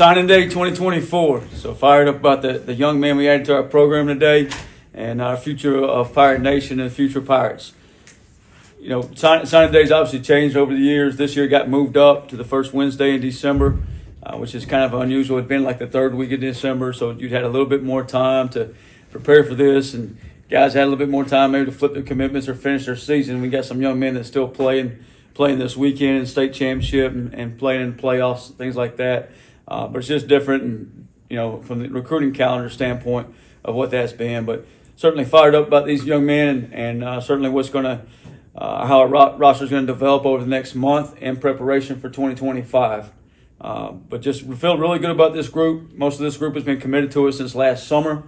Signing Day 2024. So fired up about the young man we added to our program today and our future of Pirate Nation and the future Pirates. You know, signing days obviously changed over the years. This year got moved up to the first Wednesday in December, which is kind of unusual. It'd been like the third week of December, so you'd had a little bit more time to prepare for this, and guys had a little bit more time maybe to flip their commitments or finish their season. We got some young men that still playing this weekend in state championship and playing in playoffs, things like that. But it's just different, and you know, from the recruiting calendar standpoint of what that's been. But certainly fired up about these young men, and certainly what's going to how our roster is going to develop over the next month in preparation for 2025. But just we feel really good about this group. Most of this group has been committed to us since last summer,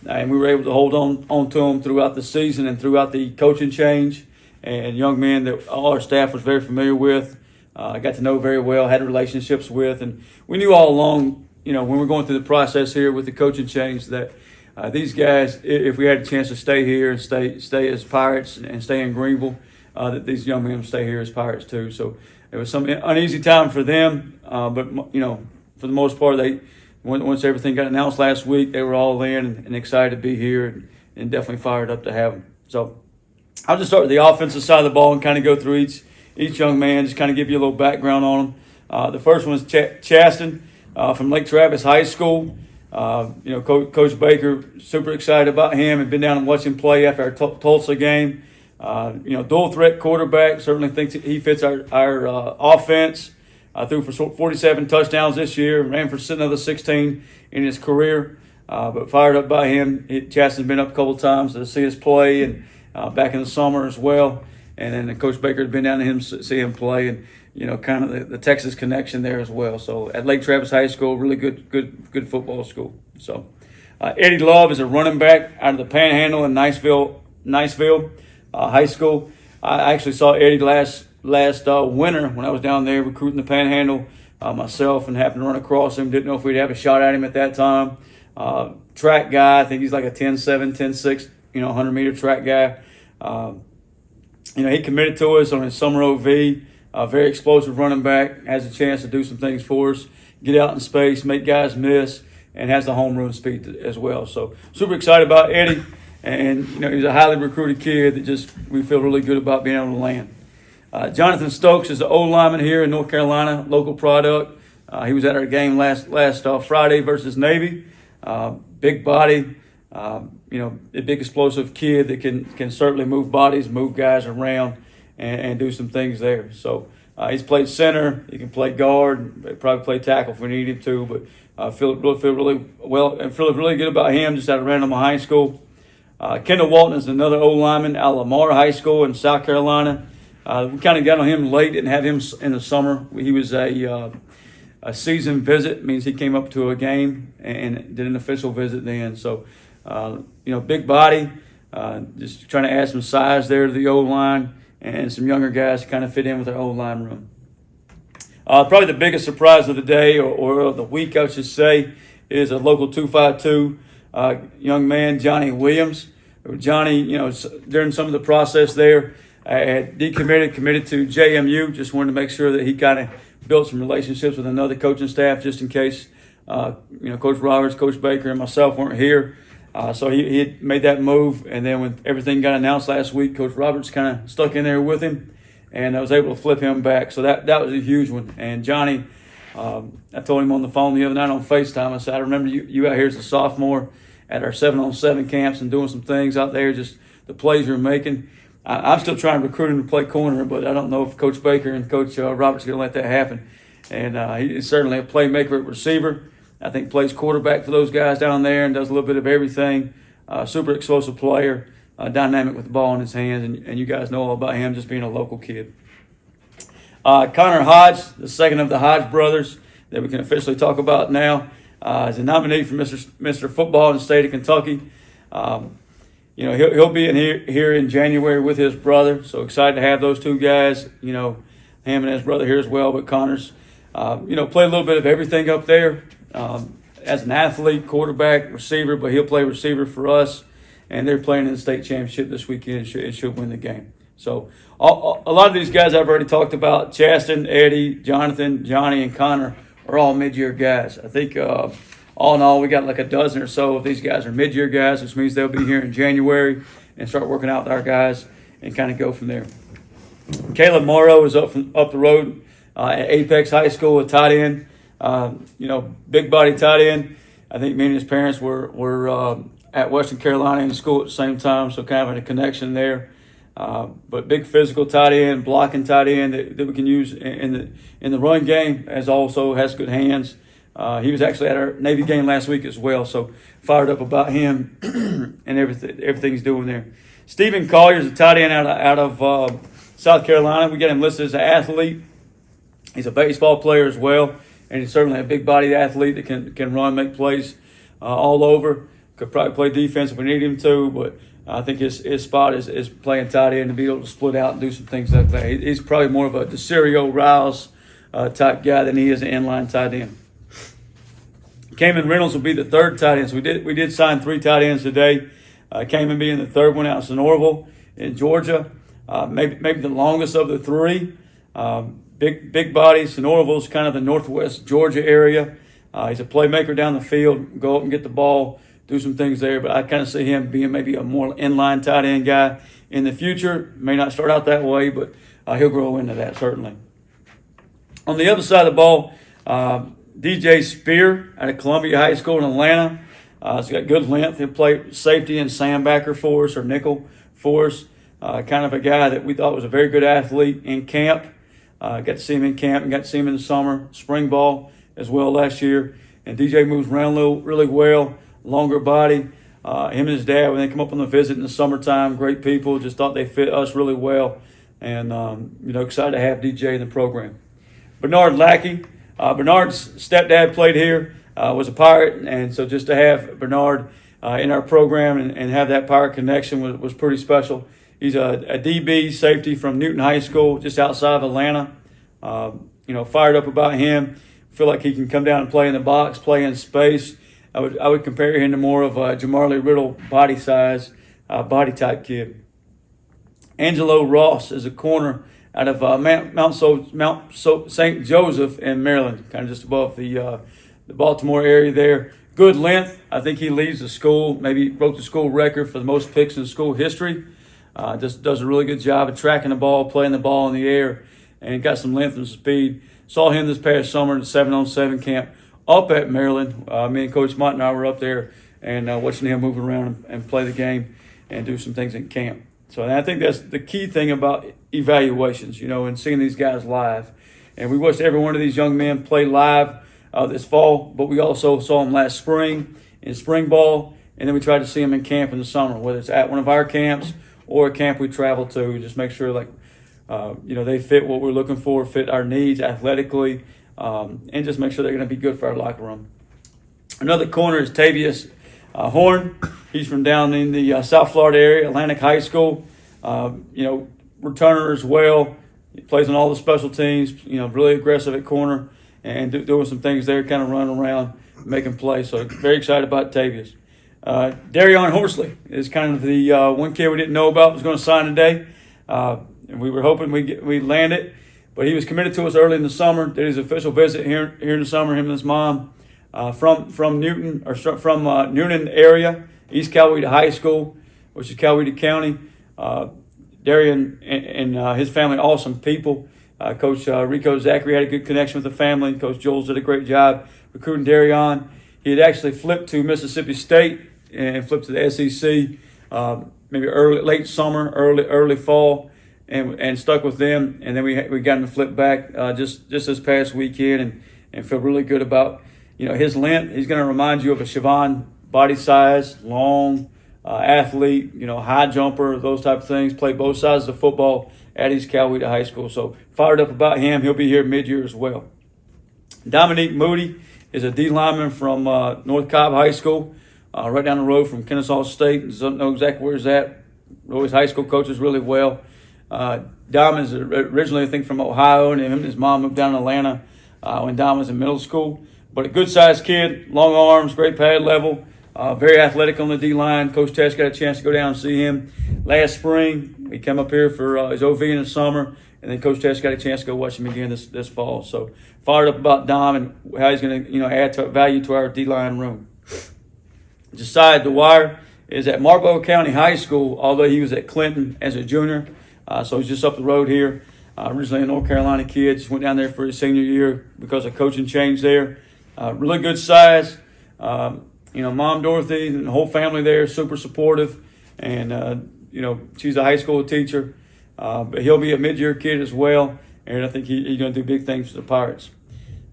and we were able to hold on to them throughout the season and throughout the coaching change. And young men that all our staff was very familiar with. Got to know very well, had relationships with, and we knew all along, you know, when we're going through the process here with the coaching change that these guys, if we had a chance to stay here and stay as Pirates and stay in Greenville, that these young men would stay here as Pirates too. So it was some uneasy time for them, but you know, for the most part, once everything got announced last week, they were all in and excited to be here and definitely fired up to have them. So I'll just start with the offensive side of the ball and kind of go through each young man, just kind of give you a little background on them. The first one is Chaston from Lake Travis High School. You know, Coach Baker, super excited about him and been down and watched him play after our Tulsa game. You know, dual threat quarterback, certainly thinks he fits our offense. Threw for 47 touchdowns this year, ran for another 16 in his career. But fired up by him. Chaston's been up a couple times to see us play, and back in the summer as well. And then Coach Baker had been down to him to see him play, and you know, kind of the Texas connection there as well. So at Lake Travis High School, really good football school. So Eddie Love is a running back out of the Panhandle in Niceville High School. I actually saw Eddie last winter when I was down there recruiting the Panhandle myself, and happened to run across him. Didn't know if we'd have a shot at him at that time. Track guy, I think he's like a 10.7, 10.6, 100-meter track guy. You know, he committed to us on his summer OV. Very explosive running back, has a chance to do some things for us, get out in space, make guys miss, and has the home run speed as well. So super excited about Eddie, and you know, he's a highly recruited kid that we feel really good about being able to land. Jonathan Stokes is the old lineman here in North Carolina, local product. He was at our game last Friday versus Navy. Big body. You know, a big explosive kid that can certainly move bodies, move guys around, and do some things there. So he's played center. He can play guard, probably play tackle if we need him to. But feel really well and feel really good about him. Just out of Randall High School. Kendall Walton is another old lineman out of Lamar High School in South Carolina. We kind of got on him late, didn't have him in the summer. He was a season visit, means he came up to a game and did an official visit then. So. You know, big body, just trying to add some size there to the O-line and some younger guys to kind of fit in with our O-line room. Probably the biggest surprise of the day or of the week, I should say, is a local 252 young man, Johnny Williams. Johnny, you know, during some of the process there, had committed to JMU. Just wanted to make sure that he kind of built some relationships with another coaching staff just in case, you know, Coach Roberts, Coach Baker, and myself weren't here. So he had made that move, and then when everything got announced last week, Coach Roberts kind of stuck in there with him, and I was able to flip him back. So that was a huge one. And Johnny, I told him on the phone the other night on FaceTime, I said, I remember you out here as a sophomore at our 7-on-7 camps and doing some things out there, just the plays you're making. I'm still trying to recruit him to play corner, but I don't know if Coach Baker and Coach Roberts are going to let that happen. And he's certainly a playmaker at receiver. I think plays quarterback for those guys down there and does a little bit of everything. Super explosive player, dynamic with the ball in his hands, and you guys know all about him just being a local kid. Connor Hodge, the second of the Hodge brothers that we can officially talk about now, is a nominee for Mr. Football in the state of Kentucky. You know, he'll be in here in January with his brother, so excited to have those two guys. You know, him and his brother here as well. But Connor's, you know, play a little bit of everything up there. As an athlete, quarterback, receiver, but he'll play receiver for us, and they're playing in the state championship this weekend and should win the game. So a lot of these guys I've already talked about, Chaston, Eddie, Jonathan, Johnny, and Connor are all mid-year guys. I think all in all, we got like a dozen or so of these guys are mid-year guys, which means they'll be here in January and start working out with our guys and kind of go from there. Caleb Morrow is up the road at Apex High School, a tight end. Big body tight end. I think me and his parents were at Western Carolina in school at the same time, so kind of a connection there. But big physical tight end, blocking tight end that we can use in the run game, as also has good hands. He was actually at our Navy game last week as well, so fired up about him and everything he's doing there. Stephen Collier is a tight end out of South Carolina. We got him listed as an athlete. He's a baseball player as well, and he's certainly a big-bodied athlete that can run, make plays all over. Could probably play defense if we need him to, but I think his spot is playing tight end to be able to split out and do some things like that. He's probably more of a DeCerio Riles type guy than he is an inline tight end. Cayman Reynolds will be the third tight end. So we did sign 3 tight ends today. Cayman being the third one out in Sonoraville in Georgia. Maybe the longest of the 3. Big body. Sonoraville's kind of the northwest Georgia area. He's a playmaker down the field. Go up and get the ball, do some things there. But I kind of see him being maybe a more inline tight end guy in the future. May not start out that way, but he'll grow into that certainly. On the other side of the ball, DJ Spear out of Columbia High School in Atlanta. He's got good length. He'll play safety and sandbacker for us or nickel for us. Kind of a guy that we thought was a very good athlete in camp. Got to see him in camp and got to see him in the summer, spring ball as well last year. And DJ moves around really well, longer body. Him and his dad, when they come up on the visit in the summertime, great people, just thought they fit us really well. And, excited to have DJ in the program. Bernard Lackey. Bernard's stepdad played here, was a Pirate, and so just to have Bernard in our program and have that Pirate connection was pretty special. He's a DB safety from Newton High School, just outside of Atlanta. Fired up about him. Feel like he can come down and play in the box, play in space. I would compare him to more of a Jamarly Riddle body size, body type kid. Angelo Ross is a corner out of Mount St. Joseph in Maryland, kind of just above the Baltimore area there. Good length. I think he leads the school, maybe broke the school record for the most picks in school history. Just does a really good job of tracking the ball, playing the ball in the air, and got some length and speed. Saw him this past summer at the 7-on-7 camp up at Maryland. Me and Coach Mott and I were up there and watching him move around and play the game and do some things in camp. So I think that's the key thing about evaluations, and seeing these guys live. And we watched every one of these young men play live this fall, but we also saw them last spring in spring ball, and then we tried to see them in camp in the summer, whether it's at one of our camps or a camp we travel to. Just make sure they fit what we're looking for, fit our needs athletically, and just make sure they're going to be good for our locker room. Another corner is Tavius Horn. He's from down in the South Florida area, Atlantic High School. Returner as well. He plays on all the special teams, really aggressive at corner and doing some things there, kind of running around, making plays. So very excited about Tavius. Darion Horsley is kind of the one kid we didn't know about was going to sign today. And we were hoping we'd land it, but he was committed to us early in the summer. Did his official visit here in the summer, him and his mom, from Newton, or from Newnan area, East Coweta High School, which is Coweta County. Darian and his family, awesome people. Coach Rico Zachary had a good connection with the family. Coach Jules did a great job recruiting Darion. He had actually flipped to Mississippi State and flipped to the SEC, maybe late summer, early fall, and stuck with them. And then we got him to flip back just this past weekend and feel really good about his length. He's going to remind you of a Siobhan body size, long athlete, high jumper, those type of things. Played both sides of the football at East Coweta High School. So fired up about him. He'll be here mid-year as well. Dominique Moody is a D lineman from North Cobb High School, right down the road from Kennesaw State. Doesn't know exactly where he's at. Know his high school coaches really well. Dom is originally, I think, from Ohio, and him and his mom moved down to Atlanta when Dom was in middle school. But a good-sized kid, long arms, great pad level, Very athletic on the D-line. Coach Tesh got a chance to go down and see him last spring. He came up here for his OV in the summer, and then Coach Tesh got a chance to go watch him again this fall. So fired up about Dom and how he's going to add value to our D-line room. Josiah Dwyer is at Marlboro County High School, although he was at Clinton as a junior. So he's just up the road here. Originally a North Carolina kid, just went down there for his senior year because of coaching change there. Really good size. Mom Dorothy and the whole family there, super supportive. And, she's a high school teacher. But he'll be a mid-year kid as well. And I think he's going to do big things for the Pirates.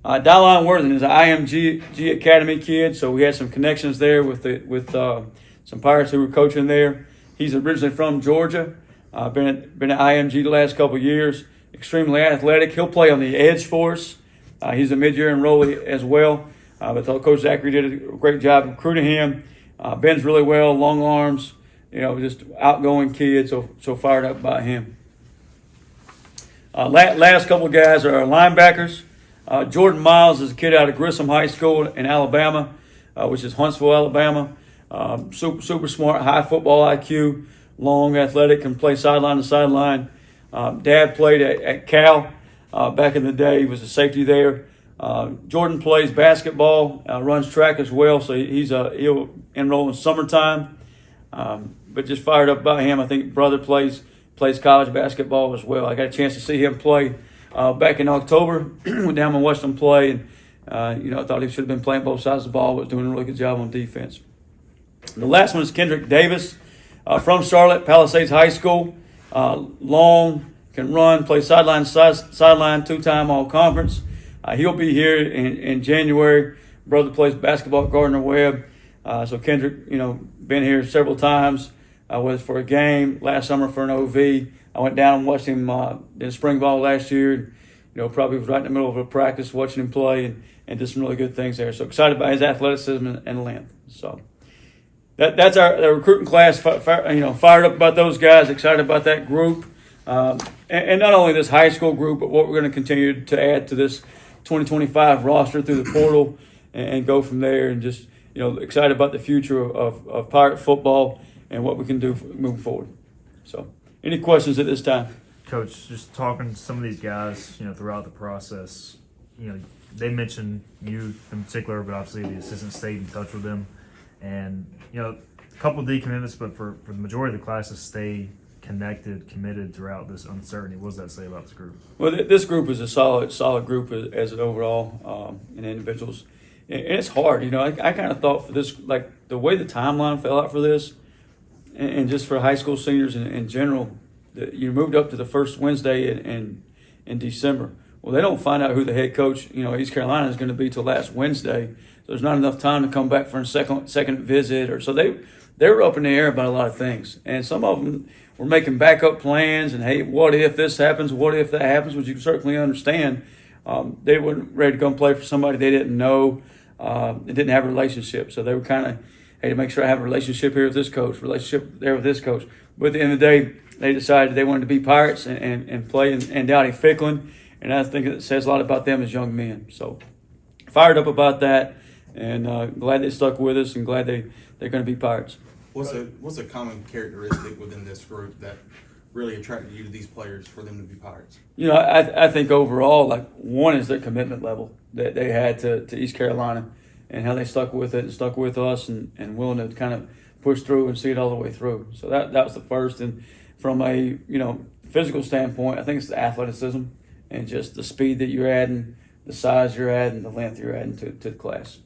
Dylan Worthen is an IMG Academy kid, so we had some connections there with some Pirates who were coaching there. He's originally from Georgia. Been at IMG the last couple of years. Extremely athletic. He'll play on the edge for us. He's a mid-year enrollee as well. But Coach Zachary did a great job recruiting him. Bends really well, long arms. Just outgoing kid. So fired up by him. Last couple of guys are our linebackers. Jordan Miles is a kid out of Grissom High School in Alabama, which is Huntsville, Alabama. Super smart, high football IQ, long, athletic, can play sideline to sideline. Dad played at Cal back in the day. He was a safety there. Jordan plays basketball, runs track as well, so he'll enroll in summertime. But just fired up by him. I think brother plays college basketball as well. I got a chance to see him play back in October. Went down and watched him play, and I thought he should have been playing both sides of the ball, but was doing a really good job on defense. The last one is Kendrick Davis from Charlotte, Palisades High School. Long, can run, play sideline, 2-time All-Conference. He'll be here in January. Brother plays basketball at Gardner Webb. So Kendrick, been here several times, whether it's for a game, last summer for an OV. I went down and watched him in spring ball last year. Probably was right in the middle of a practice watching him play and did some really good things there. So excited about his athleticism and length. So that's our recruiting class. Fired up about those guys. Excited about that group, and not only this high school group, but what we're going to continue to add to this 2025 roster through the portal and go from there. And just excited about the future of Pirate football and what we can do moving forward. So, any questions at this time? Coach, just talking to some of these guys, throughout the process, they mentioned you in particular, but obviously the assistant stayed in touch with them. And, a couple of decommitments, but for the majority of the classes, stay connected, committed throughout this uncertainty. What does that say about this group? Well, this group is a solid group as an overall and individuals. And it's hard, I kind of thought for this, like the way the timeline fell out for this, and just for high school seniors in general, you moved up to the first Wednesday in December. Well, they don't find out who the head coach, East Carolina is going to be till last Wednesday. So there's not enough time to come back for a second visit, or so they were up in the air about a lot of things, and some of them were making backup plans. And hey, what if this happens? What if that happens? Which you certainly understand. They weren't ready to come play for somebody they didn't know. They didn't have a relationship, so they were kind of, hey, to make sure I have a relationship here with this coach, relationship there with this coach. But at the end of the day, they decided they wanted to be Pirates and play in Downey Ficklin, and I think it says a lot about them as young men. So fired up about that, and glad they stuck with us, and glad they're going to be Pirates. What's a common characteristic within this group that really attracted you to these players for them to be Pirates? I think overall, one is their commitment level that they had to East Carolina, and how they stuck with it and stuck with us, and willing to kind of push through and see it all the way through. So that was the first. And from a physical standpoint, I think it's the athleticism and just the speed that you're adding, the size you're adding, the length you're adding to the class.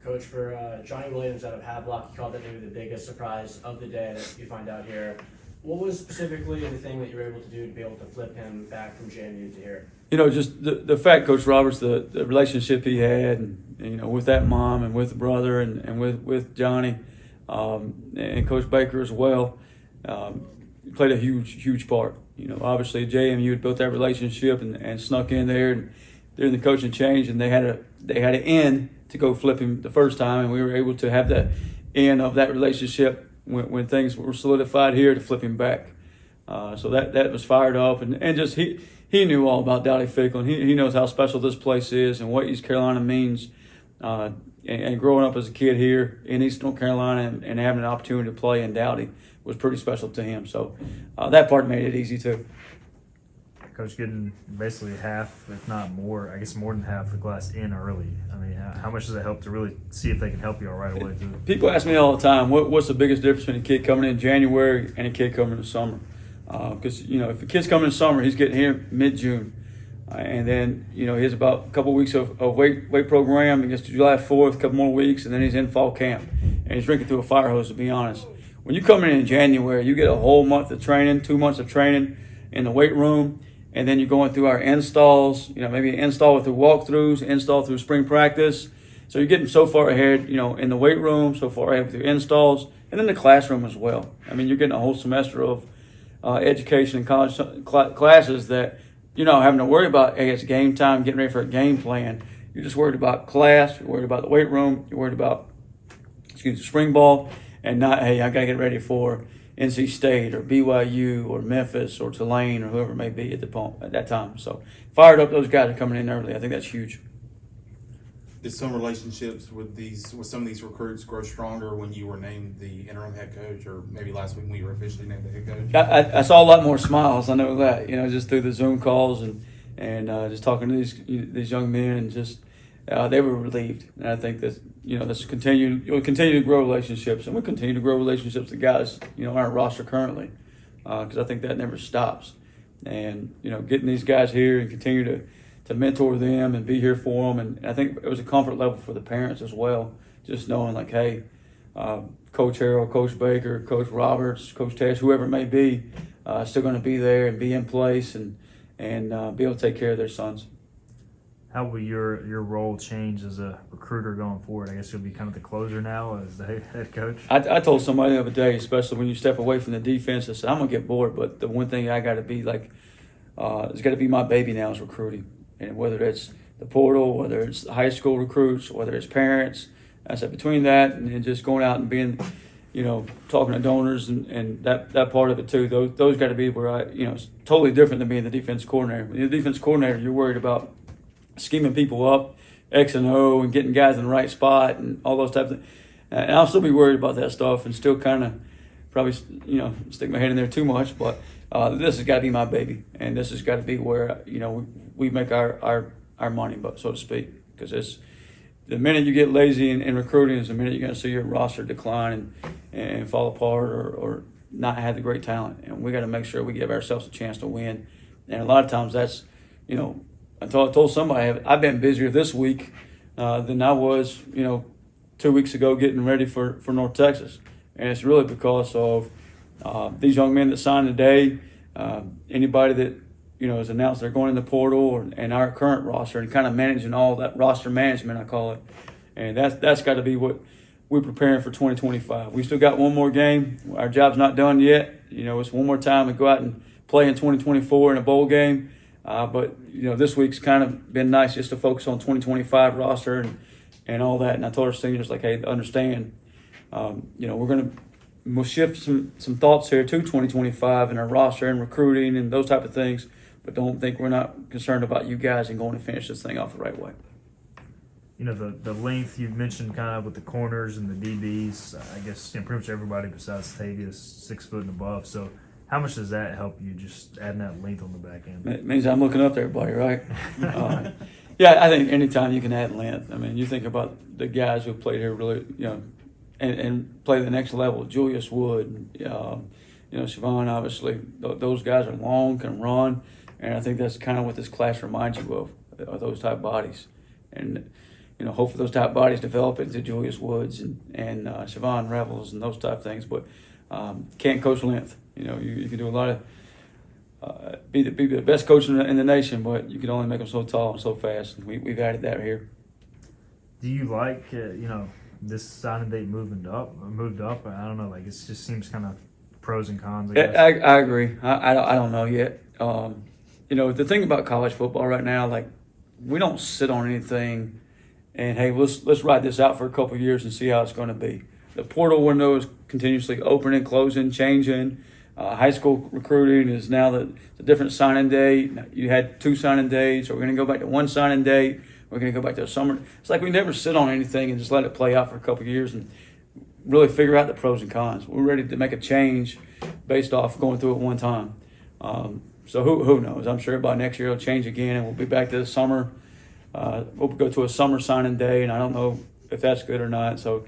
Coach, for Johnny Williams out of Havelock, you called that maybe the biggest surprise of the day that you find out here. What was specifically the thing that you were able to do to be able to flip him back from JMU to here? Just the fact, Coach Roberts, the relationship he had, and with that mom and with the brother and with Johnny, and Coach Baker as well, played a huge part. Obviously JMU had built that relationship and snuck in there and during the coaching change, and they had an end to go flip him the first time, and we were able to have the end of that relationship when things were solidified here to flip him back. So that was fired up, and just he knew all about Downey Ficklin. He knows how special this place is and what East Carolina means and growing up as a kid here in East North Carolina and having an opportunity to play in Dowdy was pretty special to him. So that part made it easy too. Coach, getting basically half, if not more, I guess more than half the class in early. I mean, how much does it help to really see if they can help you all right away, too? People ask me all the time, what's the biggest difference between a kid coming in January and a kid coming in the summer? Because, if a kid's coming in the summer, he's getting here mid-June. And then, he has about a couple weeks of weight program. He gets to July 4th, a couple more weeks, and then he's in fall camp. And he's drinking through a fire hose, to be honest. When you come in January, you get a whole month of training, 2 months of training in the weight room. And then you're going through our installs, maybe an install through walkthroughs, install through spring practice. So you're getting so far ahead, in the weight room, so far ahead with your installs, and then the classroom as well. I mean, you're getting a whole semester of education and college classes that you're not having to worry about, hey, it's game time, getting ready for a game plan. You're just worried about class, you're worried about the weight room, you're worried about, spring ball, and not, hey, I got to get ready for NC State or BYU or Memphis or Tulane or whoever it may be at that time. So fired up, those guys are coming in early. I think that's huge. Did some relationships with some of these recruits grow stronger when you were named the interim head coach, or maybe last week when you were officially named the head coach? I saw a lot more smiles. I know that, just through the Zoom calls and just talking to these young men, and just they were relieved. And I think that you'll continue to grow relationships, and we'll continue to grow relationships with guys on our roster currently, because I think that never stops. And getting these guys here and continue to mentor them and be here for them, and I think it was a comfort level for the parents as well, just knowing like, hey, Coach Harrell, Coach Baker, Coach Roberts, Coach Tesh, whoever it may be, still going to be there and be in place and be able to take care of their sons. How will your role change as a recruiter going forward? I guess you'll be kind of the closer now as the head coach. I told somebody the other day, especially when you step away from the defense, I said, I'm going to get bored, but the one thing I got to be like, it's got to be my baby now is recruiting. And whether it's the portal, whether it's high school recruits, whether it's parents, I said between that and just going out and being, talking to donors and that part of it too, those got to be where it's totally different than being the defense coordinator. When you're the defense coordinator, you're worried about scheming people up, X and O, and getting guys in the right spot and all those types of things. And I'll still be worried about that stuff and still kind of probably, stick my head in there too much, but this has got to be my baby, and this has got to be where we make our money, but so to speak, because it's the minute you get lazy in recruiting is the minute you're going to see your roster decline and fall apart or not have the great talent, and we got to make sure we give ourselves a chance to win. And a lot of times that's I told somebody I've been busier this week than I was 2 weeks ago getting ready for North Texas, and it's really because of these young men that signed today, anybody that has announced they're going in the portal, and our current roster, and kind of managing all that roster management, I call it. And that's got to be what we're preparing for 2025. We still got one more game. Our job's not done yet. It's one more time to go out and play in 2024 in a bowl game. But this week's kind of been nice just to focus on 2025 roster and all that. And I told our seniors, like, hey, understand, we'll shift some thoughts here to 2025 in our roster and recruiting and those type of things, but don't think we're not concerned about you guys and going to finish this thing off the right way. The length you mentioned kind of with the corners and the DBs, I guess pretty much everybody besides Tavia is 6 foot and above. So how much does that help you, just adding that length on the back end? It means I'm looking up to everybody, right? Yeah, I think anytime you can add length. I mean, you think about the guys who played here really, and play the next level. Julius Wood, Siobhan, obviously. Those guys are long, can run, and I think that's kind of what this class reminds you of, are those type bodies. And, hopefully those type bodies develop into Julius Woods and Siobhan Revels and those type things, but can't coach length. You can do a lot of be the best coach in the nation, but you can only make them so tall and so fast. And we've added that here. Do you like this signing date moved up? I don't know. Like, it just seems kind of pros and cons. I guess. I agree. I don't know yet. The thing about college football right now, like, we don't sit on anything and, hey, let's ride this out for a couple of years and see how it's going to be. The portal window is continuously opening, closing, changing. High school recruiting is now the different signing date. You had 2 signing dates. Are we going to go back to 1 signing date? We're going to go back to the summer. It's like we never sit on anything and just let it play out for a couple of years and really figure out the pros and cons. We're ready to make a change based off going through it one time. So who knows? I'm sure by next year it'll change again, and we'll be back to the summer. We'll go to a summer signing day, and I don't know if that's good or not. So,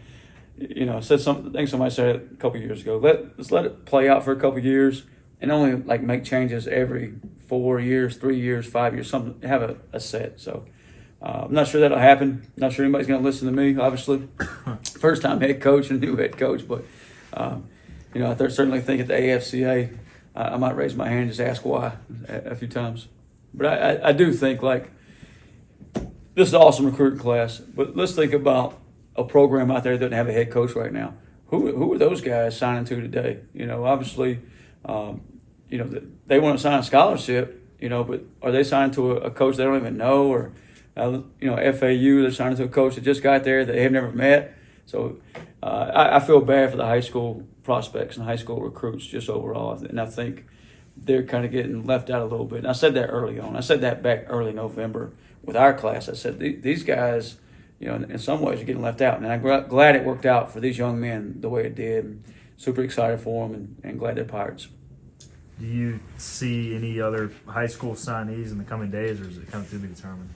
I think somebody said it a couple of years ago. Let's let it play out for a couple of years, and only like make changes every 4 years, 3 years, 5 years. Something have a set. So. I'm not sure that'll happen. Not sure anybody's going to listen to me, obviously. First time head coach and new head coach. But, I certainly think at the AFCA, I might raise my hand and just ask why a few times. But I do think, like, this is an awesome recruiting class. But let's think about a program out there that doesn't have a head coach right now. Who are those guys signing to today? Obviously, they want to sign a scholarship, but are they signing to a coach they don't even know, or FAU, they're signing to a coach that just got there that they have never met. So I feel bad for the high school prospects and high school recruits just overall. And I think they're kind of getting left out a little bit. And I said that early on. I said that back early November with our class. I said, these guys, in some ways are getting left out. And I'm glad it worked out for these young men the way it did. Super excited for them and glad they're Pirates. Do you see any other high school signees in the coming days, or is it kind of to be determined?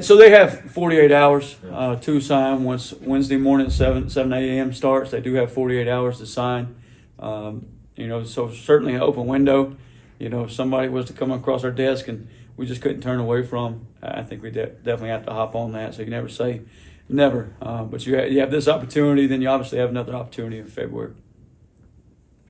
So they have 48 hours to sign. Once Wednesday morning at 7 a.m. starts, they do have 48 hours to sign. So certainly an open window. If somebody was to come across our desk and we just couldn't turn away from, I think we definitely have to hop on that. So you never say never. But you have this opportunity, then you obviously have another opportunity in February.